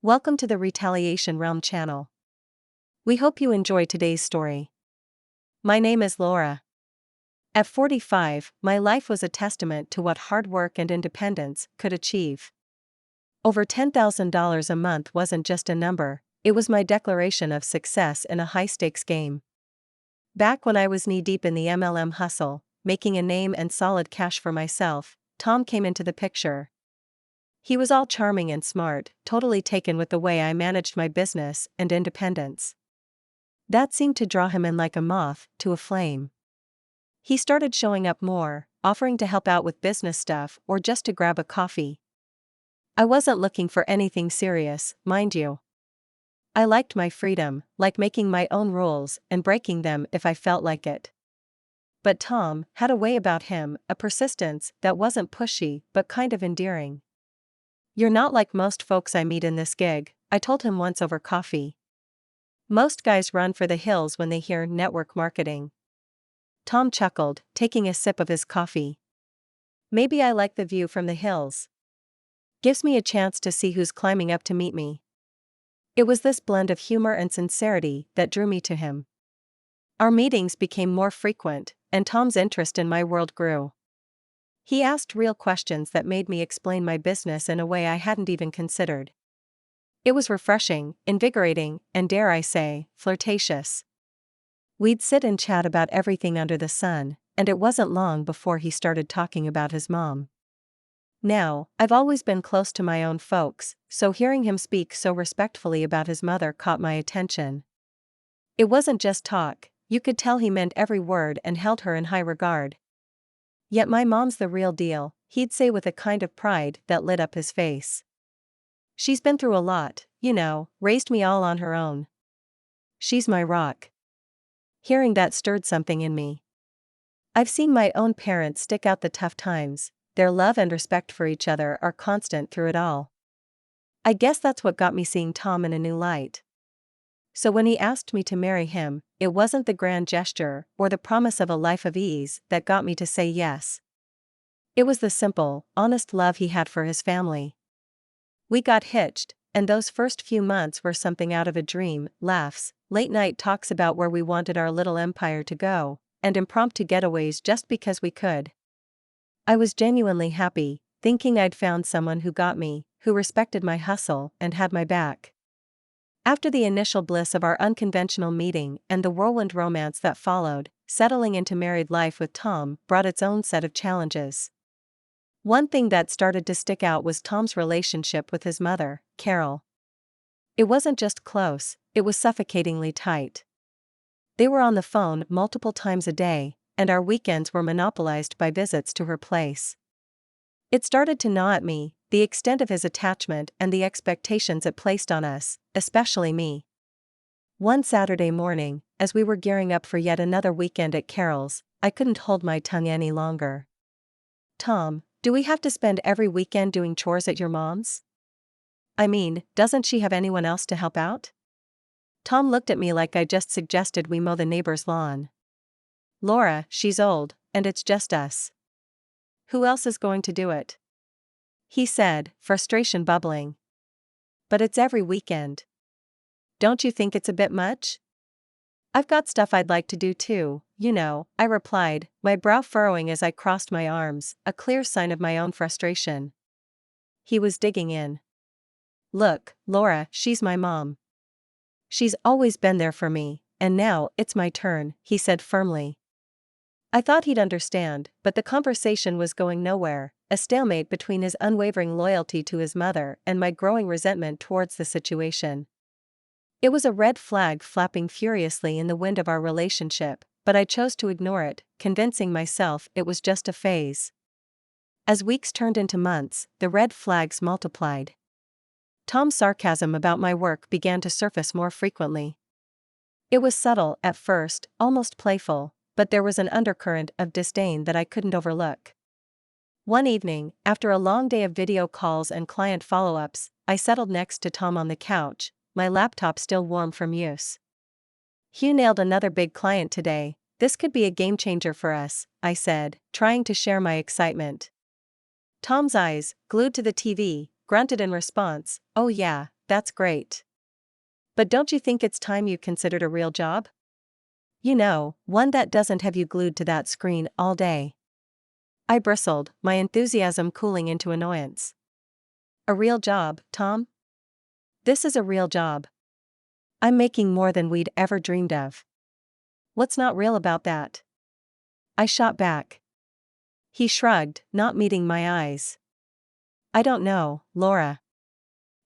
Welcome to the Retaliation Realm channel. We hope you enjoy today's story. My name is Laura. At 45, my life was a testament to what hard work and independence could achieve. Over $10,000 a month wasn't just a number, it was my declaration of success in a high-stakes game. Back when I was knee-deep in the MLM hustle, making a name and solid cash for myself, Tom came into the picture. He was all charming and smart, totally taken with the way I managed my business and independence. That seemed to draw him in like a moth to a flame. He started showing up more, offering to help out with business stuff or just to grab a coffee. I wasn't looking for anything serious, mind you. I liked my freedom, like making my own rules and breaking them if I felt like it. But Tom had a way about him, a persistence that wasn't pushy but kind of endearing. "You're not like most folks I meet in this gig," I told him once over coffee. "Most guys run for the hills when they hear network marketing." Tom chuckled, taking a sip of his coffee. "Maybe I like the view from the hills. Gives me a chance to see who's climbing up to meet me." It was this blend of humor and sincerity that drew me to him. Our meetings became more frequent, and Tom's interest in my world grew. He asked real questions that made me explain my business in a way I hadn't even considered. It was refreshing, invigorating, and dare I say, flirtatious. We'd sit and chat about everything under the sun, and it wasn't long before he started talking about his mom. Now, I've always been close to my own folks, so hearing him speak so respectfully about his mother caught my attention. It wasn't just talk, you could tell he meant every word and held her in high regard. "Yet my mom's the real deal," he'd say with a kind of pride that lit up his face. "She's been through a lot, raised me all on her own. She's my rock." Hearing that stirred something in me. I've seen my own parents stick out the tough times, their love and respect for each other are constant through it all. I guess that's what got me seeing Tom in a new light. So when he asked me to marry him, it wasn't the grand gesture or the promise of a life of ease that got me to say yes. It was the simple, honest love he had for his family. We got hitched, and those first few months were something out of a dream: laughs, late-night talks about where we wanted our little empire to go, and impromptu getaways just because we could. I was genuinely happy, thinking I'd found someone who got me, who respected my hustle and had my back. After the initial bliss of our unconventional meeting and the whirlwind romance that followed, settling into married life with Tom brought its own set of challenges. One thing that started to stick out was Tom's relationship with his mother, Carol. It wasn't just close, it was suffocatingly tight. They were on the phone multiple times a day, and our weekends were monopolized by visits to her place. It started to gnaw at me, the extent of his attachment and the expectations it placed on us, especially me. One Saturday morning, as we were gearing up for yet another weekend at Carol's, I couldn't hold my tongue any longer. "Tom, do we have to spend every weekend doing chores at your mom's? I mean, doesn't she have anyone else to help out?" Tom looked at me like I just suggested we mow the neighbor's lawn. "Laura, she's old, and it's just us. Who else is going to do it?" he said, frustration bubbling. "But it's every weekend. Don't you think it's a bit much?" "I've got stuff I'd like to do too, I replied, my brow furrowing as I crossed my arms, a clear sign of my own frustration. He was digging in. "Look, Laura, she's my mom. She's always been there for me, and now it's my turn," he said firmly. I thought he'd understand, but the conversation was going nowhere, a stalemate between his unwavering loyalty to his mother and my growing resentment towards the situation. It was a red flag flapping furiously in the wind of our relationship, but I chose to ignore it, convincing myself it was just a phase. As weeks turned into months, the red flags multiplied. Tom's sarcasm about my work began to surface more frequently. It was subtle at first, almost playful, but there was an undercurrent of disdain that I couldn't overlook. One evening, after a long day of video calls and client follow-ups, I settled next to Tom on the couch, my laptop still warm from use. "Hugh nailed another big client today. This could be a game changer for us," I said, trying to share my excitement. Tom's eyes, glued to the TV, grunted in response, "Oh yeah, that's great. But don't you think it's time you considered a real job? You know, one that doesn't have you glued to that screen all day. I bristled, my enthusiasm cooling into annoyance. A real job, Tom? This is a real job. I'm making more than we'd ever dreamed of. What's not real about that? I shot back. He shrugged, not meeting my eyes. I don't know, Laura.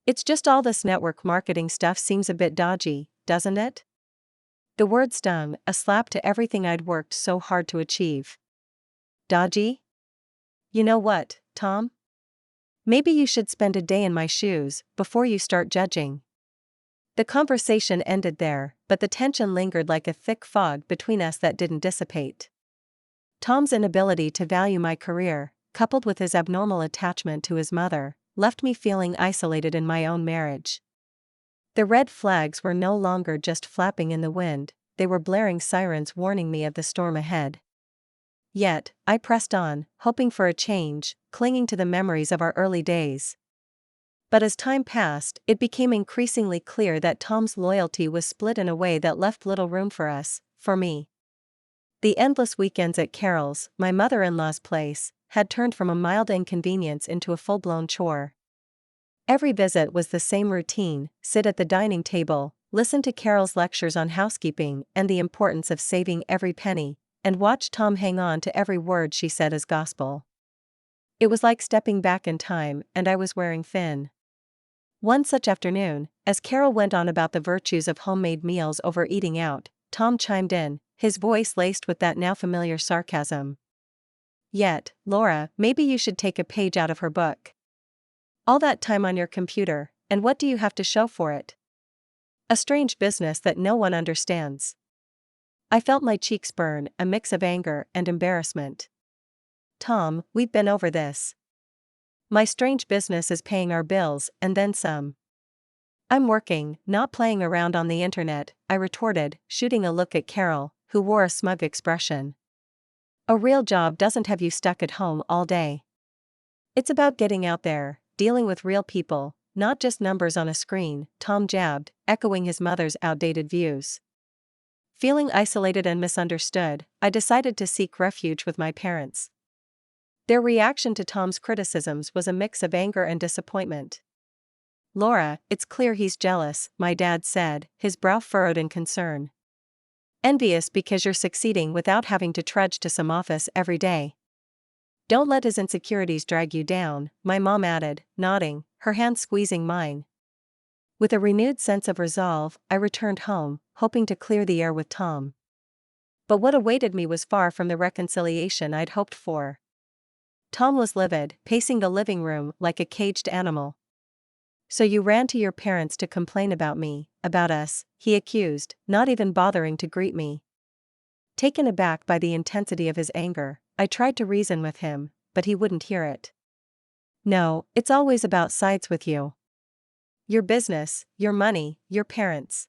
It's just all this network marketing stuff seems a bit dodgy, doesn't it? The word stung, a slap to everything I'd worked so hard to achieve. Dodgy? You know what, Tom? Maybe you should spend a day in my shoes before you start judging. The conversation ended there, but the tension lingered like a thick fog between us that didn't dissipate. Tom's inability to value my career, coupled with his abnormal attachment to his mother, left me feeling isolated in my own marriage. The red flags were no longer just flapping in the wind, they were blaring sirens warning me of the storm ahead. Yet, I pressed on, hoping for a change, clinging to the memories of our early days. But as time passed, it became increasingly clear that Tom's loyalty was split in a way that left little room for us, for me. The endless weekends at Carol's, my mother-in-law's place, had turned from a mild inconvenience into a full-blown chore. Every visit was the same routine: sit at the dining table, listen to Carol's lectures on housekeeping and the importance of saving every penny, and watch Tom hang on to every word she said as gospel. It was like stepping back in time, and I was wearing thin. One such afternoon, as Carol went on about the virtues of homemade meals over eating out, Tom chimed in, his voice laced with that now familiar sarcasm. Yet, Laura, maybe you should take a page out of her book. All that time on your computer, and what do you have to show for it? A strange business that no one understands. I felt my cheeks burn, a mix of anger and embarrassment. Tom, we've been over this. My strange business is paying our bills, and then some. I'm working, not playing around on the internet, I retorted, shooting a look at Carol, who wore a smug expression. A real job doesn't have you stuck at home all day. It's about getting out there, dealing with real people, not just numbers on a screen, Tom jabbed, echoing his mother's outdated views. Feeling isolated and misunderstood, I decided to seek refuge with my parents. Their reaction to Tom's criticisms was a mix of anger and disappointment. Laura, it's clear he's jealous, my dad said, his brow furrowed in concern. Envious because you're succeeding without having to trudge to some office every day. Don't let his insecurities drag you down, my mom added, nodding, her hand squeezing mine. With a renewed sense of resolve, I returned home, hoping to clear the air with Tom. But what awaited me was far from the reconciliation I'd hoped for. Tom was livid, pacing the living room like a caged animal. So you ran to your parents to complain about me, about us, he accused, not even bothering to greet me. Taken aback by the intensity of his anger, I tried to reason with him, but he wouldn't hear it. No, it's always about sides with you. Your business, your money, your parents.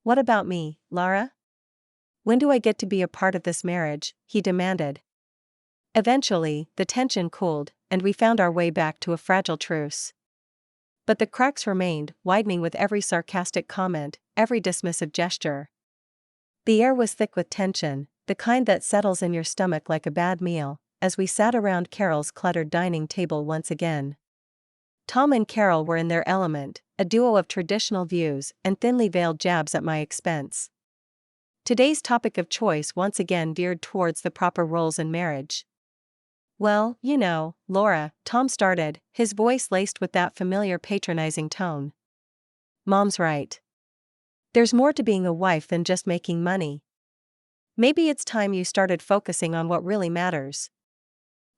What about me, Lara? When do I get to be a part of this marriage? He demanded. Eventually, the tension cooled, and we found our way back to a fragile truce. But the cracks remained, widening with every sarcastic comment, every dismissive gesture. The air was thick with tension, the kind that settles in your stomach like a bad meal, as we sat around Carol's cluttered dining table once again. Tom and Carol were in their element, a duo of traditional views and thinly veiled jabs at my expense. Today's topic of choice once again veered towards the proper roles in marriage. Well, you know, Laura, Tom started, his voice laced with that familiar patronizing tone. Mom's right. There's more to being a wife than just making money. Maybe it's time you started focusing on what really matters.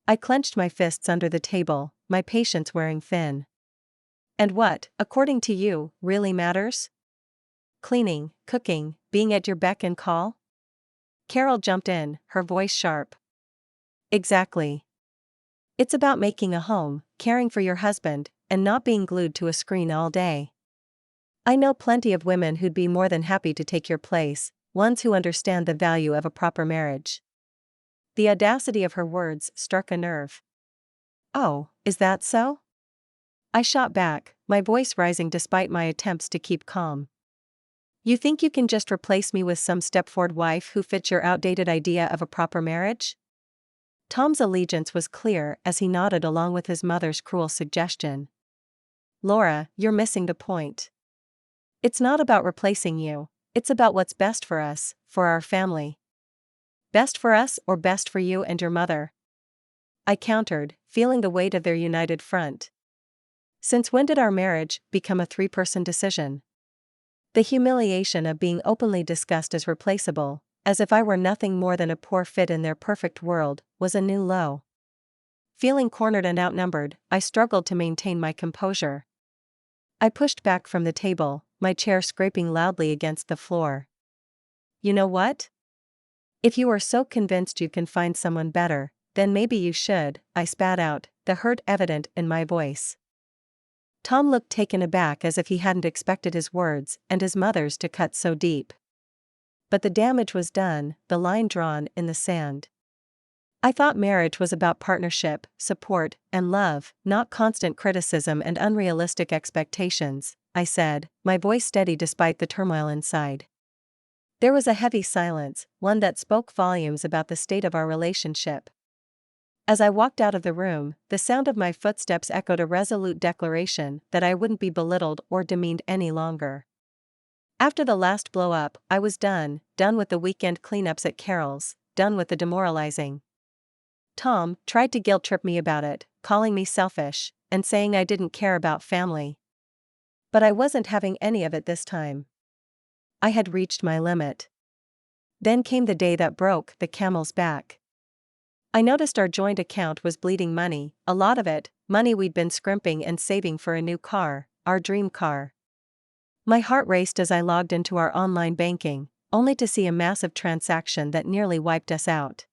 I clenched my fists under the table, my patience wearing thin. And what, according to you, really matters? Cleaning, cooking, being at your beck and call? Carol jumped in, her voice sharp. Exactly. It's about making a home, caring for your husband, and not being glued to a screen all day. I know plenty of women who'd be more than happy to take your place, ones who understand the value of a proper marriage. The audacity of her words struck a nerve. Oh, is that so? I shot back, my voice rising despite my attempts to keep calm. You think you can just replace me with some Stepford wife who fits your outdated idea of a proper marriage? Tom's allegiance was clear as he nodded along with his mother's cruel suggestion. Laura, you're missing the point. It's not about replacing you, it's about what's best for us, for our family. Best for us or best for you and your mother? I countered, feeling the weight of their united front. Since when did our marriage become a three-person decision? The humiliation of being openly discussed as replaceable, as if I were nothing more than a poor fit in their perfect world, was a new low. Feeling cornered and outnumbered, I struggled to maintain my composure. I pushed back from the table, my chair scraping loudly against the floor. You know what? If you are so convinced you can find someone better, then maybe you should, I spat out, the hurt evident in my voice. Tom looked taken aback as if he hadn't expected his words and his mother's to cut so deep. But the damage was done, the line drawn in the sand. I thought marriage was about partnership, support, and love, not constant criticism and unrealistic expectations, I said, my voice steady despite the turmoil inside. There was a heavy silence, one that spoke volumes about the state of our relationship. As I walked out of the room, the sound of my footsteps echoed a resolute declaration that I wouldn't be belittled or demeaned any longer. After the last blow-up, I was done with the weekend cleanups at Carol's, done with the demoralizing. Tom tried to guilt-trip me about it, calling me selfish, and saying I didn't care about family. But I wasn't having any of it this time. I had reached my limit. Then came the day that broke the camel's back. I noticed our joint account was bleeding money, a lot of it, money we'd been scrimping and saving for a new car, our dream car. My heart raced as I logged into our online banking, only to see a massive transaction that nearly wiped us out.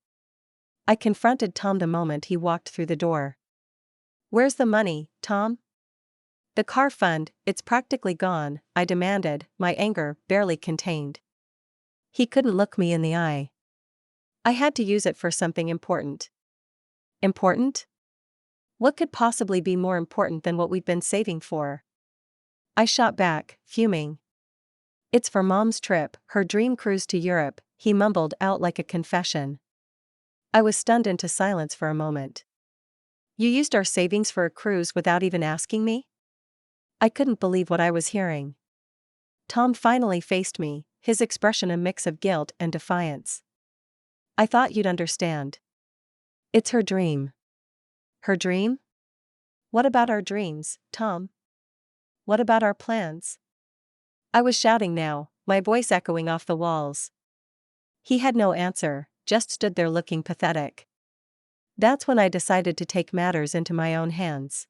I confronted Tom the moment he walked through the door. Where's the money, Tom? The car fund, it's practically gone, I demanded, my anger barely contained. He couldn't look me in the eye. I had to use it for something important. Important? What could possibly be more important than what we'd been saving for? I shot back, fuming. It's for Mom's trip, her dream cruise to Europe, he mumbled out like a confession. I was stunned into silence for a moment. You used our savings for a cruise without even asking me? I couldn't believe what I was hearing. Tom finally faced me, his expression a mix of guilt and defiance. I thought you'd understand. It's her dream. Her dream? What about our dreams, Tom? What about our plans? I was shouting now, my voice echoing off the walls. He had no answer, just stood there looking pathetic. That's when I decided to take matters into my own hands.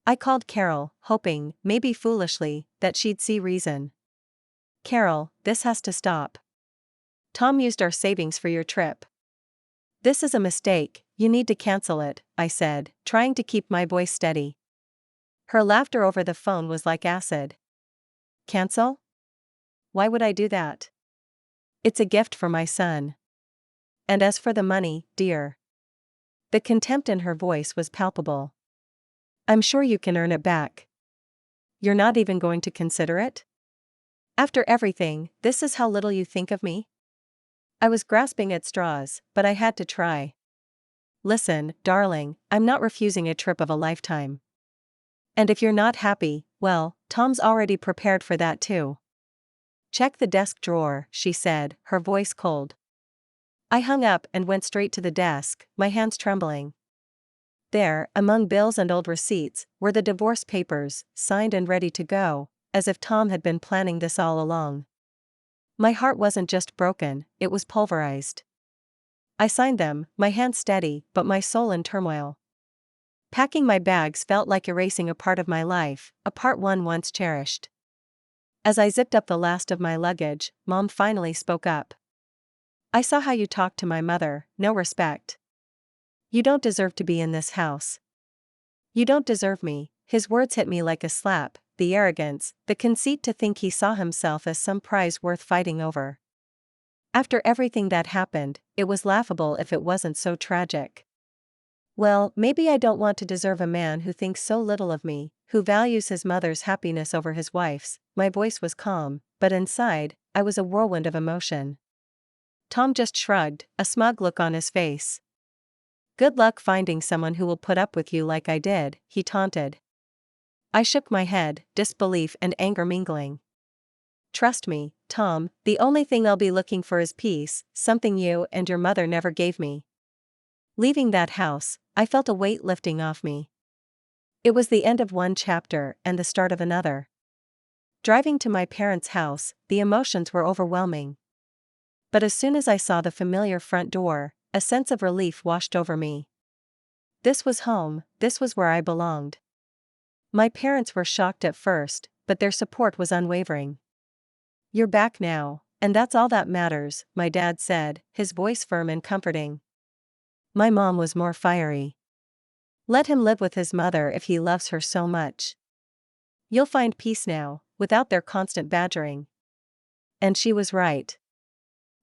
I called Carol, hoping, maybe foolishly, that she'd see reason. Carol, this has to stop. Tom used our savings for your trip. This is a mistake, you need to cancel it, I said, trying to keep my voice steady. Her laughter over the phone was like acid. Cancel? Why would I do that? It's a gift for my son. And as for the money, dear. The contempt in her voice was palpable. I'm sure you can earn it back. You're not even going to consider it? After everything, this is how little you think of me? I was grasping at straws, but I had to try. Listen, darling, I'm not refusing a trip of a lifetime. And if you're not happy, well, Tom's already prepared for that too. Check the desk drawer, she said, her voice cold. I hung up and went straight to the desk, my hands trembling. There, among bills and old receipts, were the divorce papers, signed and ready to go, as if Tom had been planning this all along. My heart wasn't just broken, it was pulverized. I signed them, my hands steady, but my soul in turmoil. Packing my bags felt like erasing a part of my life, a part one once cherished. As I zipped up the last of my luggage, Mom finally spoke up. I saw how you talked to my mother, no respect. You don't deserve to be in this house. You don't deserve me. His words hit me like a slap, the arrogance, the conceit to think he saw himself as some prize worth fighting over. After everything that happened, it was laughable if it wasn't so tragic. Well, maybe I don't want to deserve a man who thinks so little of me, who values his mother's happiness over his wife's. My voice was calm, but inside, I was a whirlwind of emotion. Tom just shrugged, a smug look on his face. Good luck finding someone who will put up with you like I did, he taunted. I shook my head, disbelief and anger mingling. Trust me, Tom, the only thing I'll be looking for is peace, something you and your mother never gave me. Leaving that house, I felt a weight lifting off me. It was the end of one chapter and the start of another. Driving to my parents' house, the emotions were overwhelming. But as soon as I saw the familiar front door, a sense of relief washed over me. This was home, this was where I belonged. My parents were shocked at first, but their support was unwavering. You're back now, and that's all that matters, my dad said, his voice firm and comforting. My mom was more fiery. Let him live with his mother if he loves her so much. You'll find peace now, without their constant badgering. And she was right.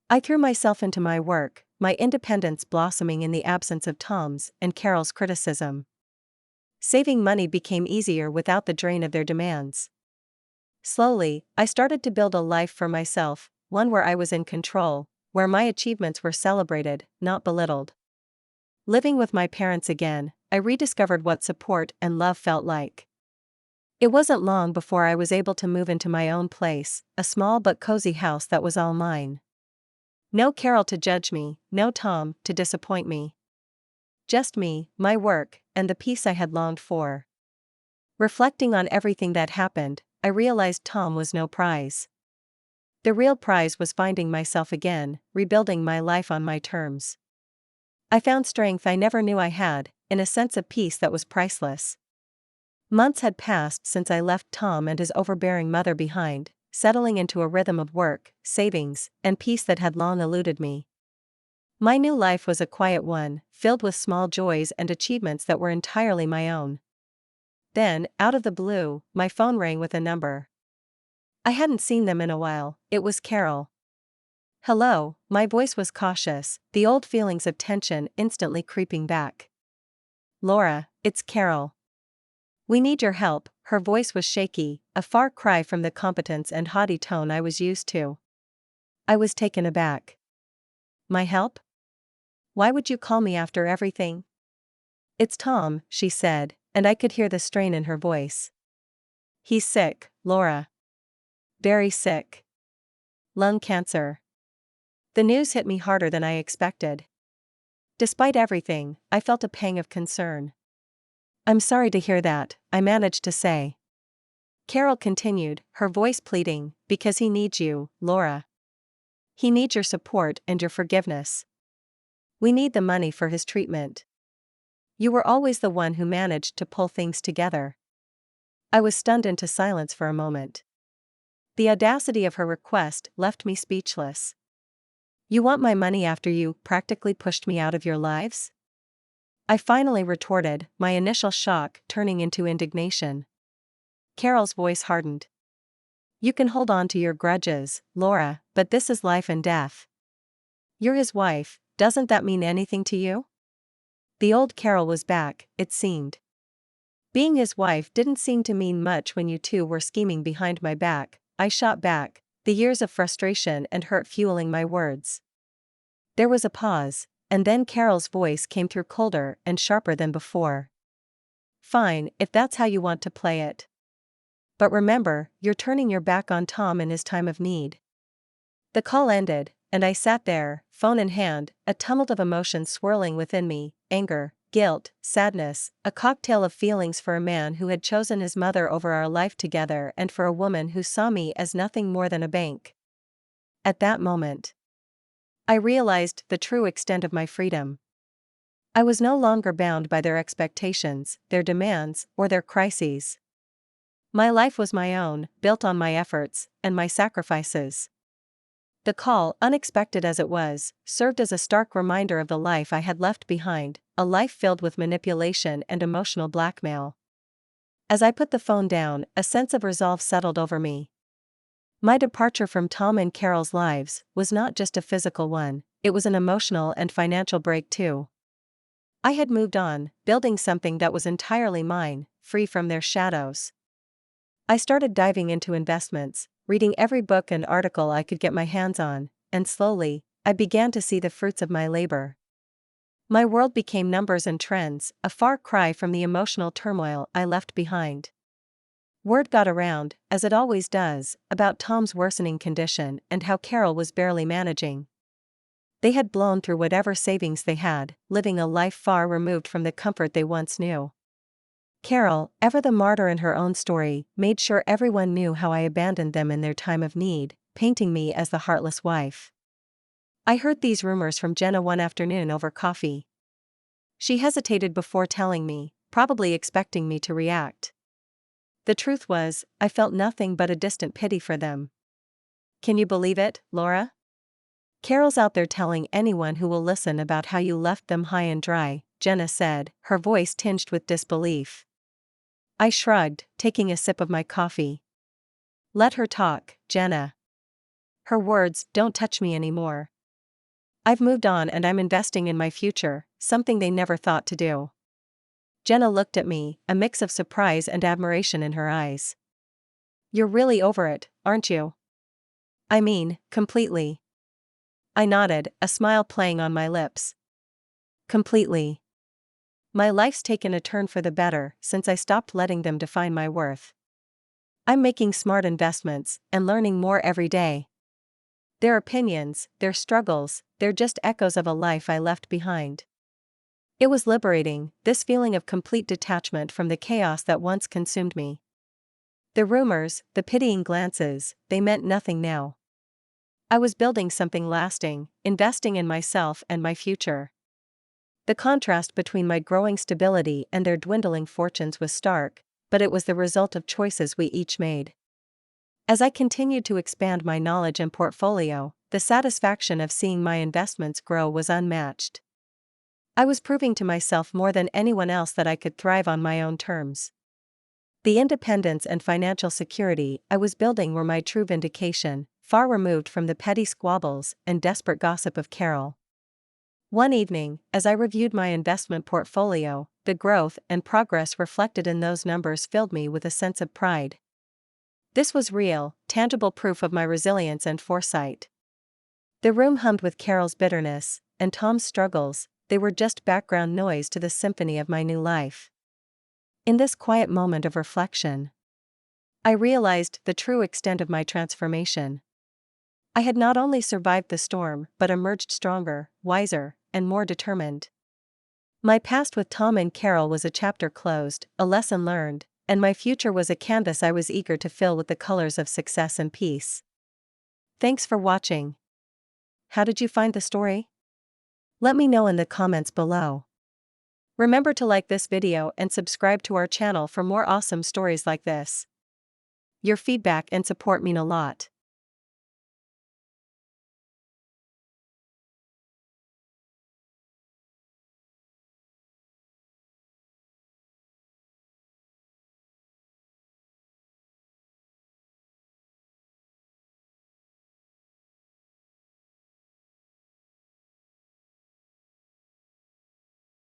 I threw myself into my work, my independence blossoming in the absence of Tom's and Carol's criticism. Saving money became easier without the drain of their demands. Slowly, I started to build a life for myself, one where I was in control, where my achievements were celebrated, not belittled. Living with my parents again, I rediscovered what support and love felt like. It wasn't long before I was able to move into my own place, a small but cozy house that was all mine. No Carol to judge me, no Tom to disappoint me. Just me, my work, and the peace I had longed for. Reflecting on everything that happened, I realized Tom was no prize. The real prize was finding myself again, rebuilding my life on my terms. I found strength I never knew I had, in a sense of peace that was priceless. Months had passed since I left Tom and his overbearing mother behind, settling into a rhythm of work, savings, and peace that had long eluded me. My new life was a quiet one, filled with small joys and achievements that were entirely my own. Then, out of the blue, my phone rang with a number. I hadn't seen them in a while. It was Carol. Hello, my voice was cautious, the old feelings of tension instantly creeping back. Laura, it's Carol. We need your help. Her voice was shaky, a far cry from the competence and haughty tone I was used to. I was taken aback. My help? Why would you call me after everything? It's Tom, she said, and I could hear the strain in her voice. He's sick, Laura. Very sick. Lung cancer. The news hit me harder than I expected. Despite everything, I felt a pang of concern. I'm sorry to hear that, I managed to say. Carol continued, her voice pleading, because he needs you, Laura. He needs your support and your forgiveness. We need the money for his treatment. You were always the one who managed to pull things together. I was stunned into silence for a moment. The audacity of her request left me speechless. You want my money after you practically pushed me out of your lives? I finally retorted, my initial shock turning into indignation. Carol's voice hardened. You can hold on to your grudges, Laura, but this is life and death. You're his wife, doesn't that mean anything to you? The old Carol was back, it seemed. Being his wife didn't seem to mean much when you two were scheming behind my back, I shot back, the years of frustration and hurt fueling my words. There was a pause, and then Carol's voice came through colder and sharper than before. Fine, if that's how you want to play it. But remember, you're turning your back on Tom in his time of need. The call ended, and I sat there, phone in hand, a tumult of emotions swirling within me, anger, guilt, sadness, a cocktail of feelings for a man who had chosen his mother over our life together and for a woman who saw me as nothing more than a bank. At that moment, I realized the true extent of my freedom. I was no longer bound by their expectations, their demands, or their crises. My life was my own, built on my efforts and my sacrifices. The call, unexpected as it was, served as a stark reminder of the life I had left behind, a life filled with manipulation and emotional blackmail. As I put the phone down, a sense of resolve settled over me. My departure from Tom and Carol's lives was not just a physical one, it was an emotional and financial break too. I had moved on, building something that was entirely mine, free from their shadows. I started diving into investments, reading every book and article I could get my hands on, and slowly, I began to see the fruits of my labor. My world became numbers and trends, a far cry from the emotional turmoil I left behind. Word got around, as it always does, about Tom's worsening condition and how Carol was barely managing. They had blown through whatever savings they had, living a life far removed from the comfort they once knew. Carol, ever the martyr in her own story, made sure everyone knew how I abandoned them in their time of need, painting me as the heartless wife. I heard these rumors from Jenna one afternoon over coffee. She hesitated before telling me, probably expecting me to react. The truth was, I felt nothing but a distant pity for them. Can you believe it, Laura? Carol's out there telling anyone who will listen about how you left them high and dry, Jenna said, her voice tinged with disbelief. I shrugged, taking a sip of my coffee. Let her talk, Jenna. Her words don't touch me anymore. I've moved on and I'm investing in my future, something they never thought to do. Jenna looked at me, a mix of surprise and admiration in her eyes. You're really over it, aren't you? I mean, completely. I nodded, a smile playing on my lips. Completely. My life's taken a turn for the better since I stopped letting them define my worth. I'm making smart investments and learning more every day. Their opinions, their struggles, they're just echoes of a life I left behind. It was liberating, this feeling of complete detachment from the chaos that once consumed me. The rumors, the pitying glances, they meant nothing now. I was building something lasting, investing in myself and my future. The contrast between my growing stability and their dwindling fortunes was stark, but it was the result of choices we each made. As I continued to expand my knowledge and portfolio, the satisfaction of seeing my investments grow was unmatched. I was proving to myself more than anyone else that I could thrive on my own terms. The independence and financial security I was building were my true vindication, far removed from the petty squabbles and desperate gossip of Carol. One evening, as I reviewed my investment portfolio, the growth and progress reflected in those numbers filled me with a sense of pride. This was real, tangible proof of my resilience and foresight. The room hummed with Carol's bitterness and Tom's struggles, they were just background noise to the symphony of my new life. In this quiet moment of reflection, I realized the true extent of my transformation. I had not only survived the storm but emerged stronger, wiser, and more determined. My past with Tom and Carol was a chapter closed, a lesson learned, and my future was a canvas I was eager to fill with the colors of success and peace. Thanks for watching. How did you find the story? Let me know in the comments below. Remember to like this video and subscribe to our channel for more awesome stories like this. Your feedback and support mean a lot.